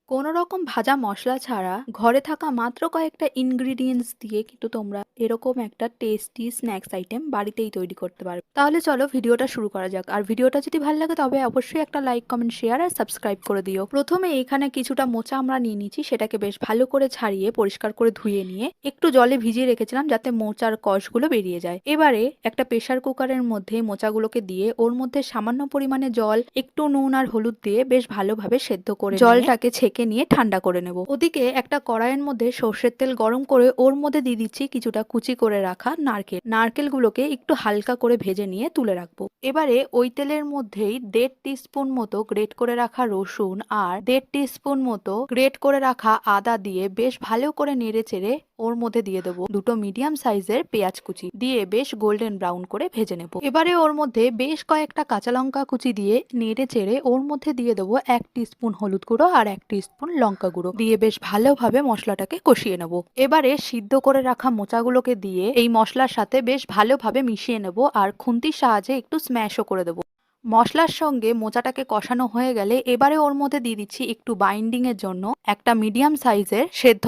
কোনো রকম ভাজা মশলা ছাড়া ঘরে থাকা মাত্র কয়েকটা ইনগ্রিডিয়েন্টস দিয়ে কিন্তু তোমরা এরকম একটা টেস্টি স্ন্যাক্স আইটেম বাড়িতেই তৈরি করতে পারবে। তাহলে চলো ভিডিওটা শুরু করা যাক। আর ভিডিওটা যদি ভালো লাগে তবে অবশ্যই একটা লাইক, কমেন্ট, শেয়ার আর সাবস্ক্রাইব করে দিও। প্রথমে এখানে কিছুটা মোচা আমরা নিয়ে নিচ্ছি, সেটাকে বেশ ভালো করে ছাড়িয়ে পরিষ্কার করে ধুয়ে নিয়ে একটু জলে ভিজিয়ে রেখেছিলাম যাতে মোচার কষগুলো বেরিয়ে যায়। এবারে একটা প্রেসার কুকারের মধ্যে মোচাগুলোকে দিয়ে ওর মধ্যে সামান্য পরিমাণে জল, একটু নুন আর হলুদ দিয়ে বেশ ভালোভাবে সেদ্ধ করে জলটাকে ছেঁকে নিয়ে ঠান্ডা করে নেব। ওদিকে একটা কড়াইয়ের মধ্যে সর্ষের তেল গরম করে ওর মধ্যে দিয়ে দিচ্ছি কিছুটা কুচি করে রাখা নারকেলগুলোকে একটু হালকা করে ভেজে নিয়ে তুলে রাখবো। এবারে ওই তেলের মধ্যেই 1.5 টিস্পুন মতো গ্রেট করে রাখা রসুন আর 1.5 টিস্পুন মতো গ্রেট করে রাখা আদা দিয়ে বেশ ভালো করে নেড়ে চেড়ে ওর মধ্যে দিয়ে দেবো দুটো মিডিয়াম সাইজের পেঁয়াজ কুচি দিয়ে বেশ গোল্ডেন ব্রাউন করে ভেজে নেব। এবারে ওর মধ্যে বেশ কয়েকটা কাঁচা লঙ্কা কুচি দিয়ে নেড়ে চেড়ে ওর মধ্যে দিয়ে দেবো 1 টিস্পুন হলুদ গুঁড়ো আর 1 টিস্পুন লঙ্কা গুঁড়ো দিয়ে বেশ ভালোভাবে মশলাটাকে কষিয়ে নেব। এবারে সিদ্ধ করে রাখা মোচাগুলোকে দিয়ে এই মশলার সাথে বেশ ভালোভাবে মিশিয়ে নেব আর খুন্তির সাহায্যে একটু স্ম্যাশও করে দেবো। মশলার সঙ্গে মোচাটাকে কষানো হয়ে গেলে এবারে ওর মধ্যে দিয়ে দিচ্ছি একটু বাইন্ডিং এর জন্য একটা মিডিয়াম সাইজের সেদ্ধ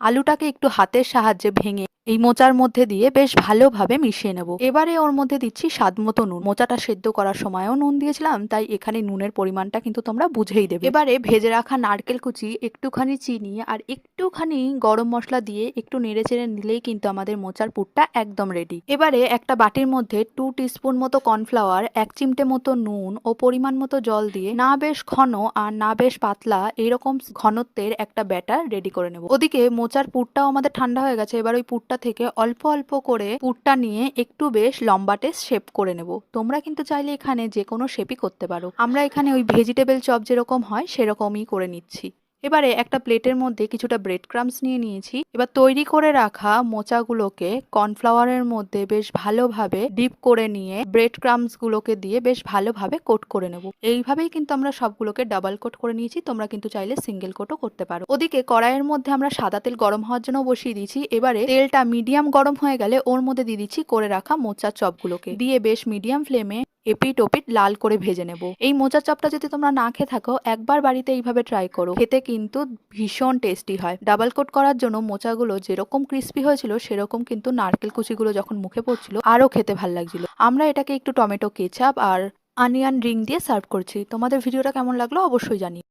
আলুটাকে একটু হাতের সাহায্যে ভেঙে এই মোচার মধ্যে দিয়ে বেশ ভালোভাবে মিশিয়ে নেব। এবারে ওর মধ্যে দিচ্ছি স্বাদ মতো নুন। মোচাটা সেদ্ধ করার সময়ও নুন দিয়েছিলাম, তাই এখানে নুনের পরিমাণটা কিন্তু তোমরা বুঝেই দেবে। এবারে ভেজে রাখা নারকেল কুচি, একটুখানি চিনি আর একটুখানি গরম মশলা দিয়ে একটু নেড়ে চেড়ে নিলেই কিন্তু আমাদের মোচার পুরটা একদম রেডি। এবারে একটা বাটির মধ্যে 2 টিস্পুন মতো কর্নফ্লাওয়ার, 1 চিমটে মতো নুন ও পরিমাণ মতো জল দিয়ে না বেশ ঘন আর না বেশ পাতলা এরকম ঘনত্বের একটা ব্যাটার রেডি করে নেব। ওদিকে মোচার পুরটাও আমাদের ঠান্ডা হয়ে গেছে। এবার ওই পুরটা থেকে অল্প অল্প করে পুরটা নিয়ে একটু বেশ লম্বাটে শেপ করে নেব। তোমরা কিন্তু চাইলে এখানে যে কোনো শেপই করতে পারো। আমরা এখানে ওই ভেজিটেবল চপ যেরকম হয় সেরকমই করে নিচ্ছি। এবারে একটা প্লেটের মধ্যে কিছুটা ব্রেড ক্রাম্বস নিয়ে নিয়েছি। এবার তৈরি করে রাখা মোচাগুলোকে কর্নফ্লাওয়ারের মধ্যে বেশ ভালোভাবে ডিপ করে নিয়ে ব্রেড ক্রাম্বস গুলোকে দিয়ে বেশ ভালোভাবে কোট করে নেব। এইভাবেই কিন্তু আমরা সবগুলোকে ডাবল কোট করে নিয়েছি। তোমরা কিন্তু চাইলে সিঙ্গেল কোটও করতে পারো। ওদিকে কড়াইয়ের মধ্যে আমরা সাদা তেল গরম হওয়ার জন্য বসিয়ে দিয়েছি। এবারে তেলটা মিডিয়াম গরম হয়ে গেলে ওর মধ্যে দিয়ে দিচ্ছি করে রাখা মোচার চপগুলোকে দিয়ে বেশ মিডিয়াম ফ্লেমে এপিট ওপিট লাল করে ভেজে নেব। এই মোচার চপটা যদি তোমরা না খেয়ে থাকো একবার বাড়িতে এইভাবে ট্রাই করো, খেতে কিন্তু ভীষণ টেস্টি হয়। ডাবল কোট করার জন্য মোচাগুলো যেরকম ক্রিস্পি হয়েছিল সেরকম কিন্তু নারকেল কুচিগুলো যখন মুখে পড়ছিল আরো খেতে ভাল লাগছিল। আমরা এটাকে একটু টমেটো কেচাপ আর অনিয়ন রিং দিয়ে সার্ভ করছি। তোমাদের ভিডিওটা কেমন লাগলো অবশ্যই জানিও।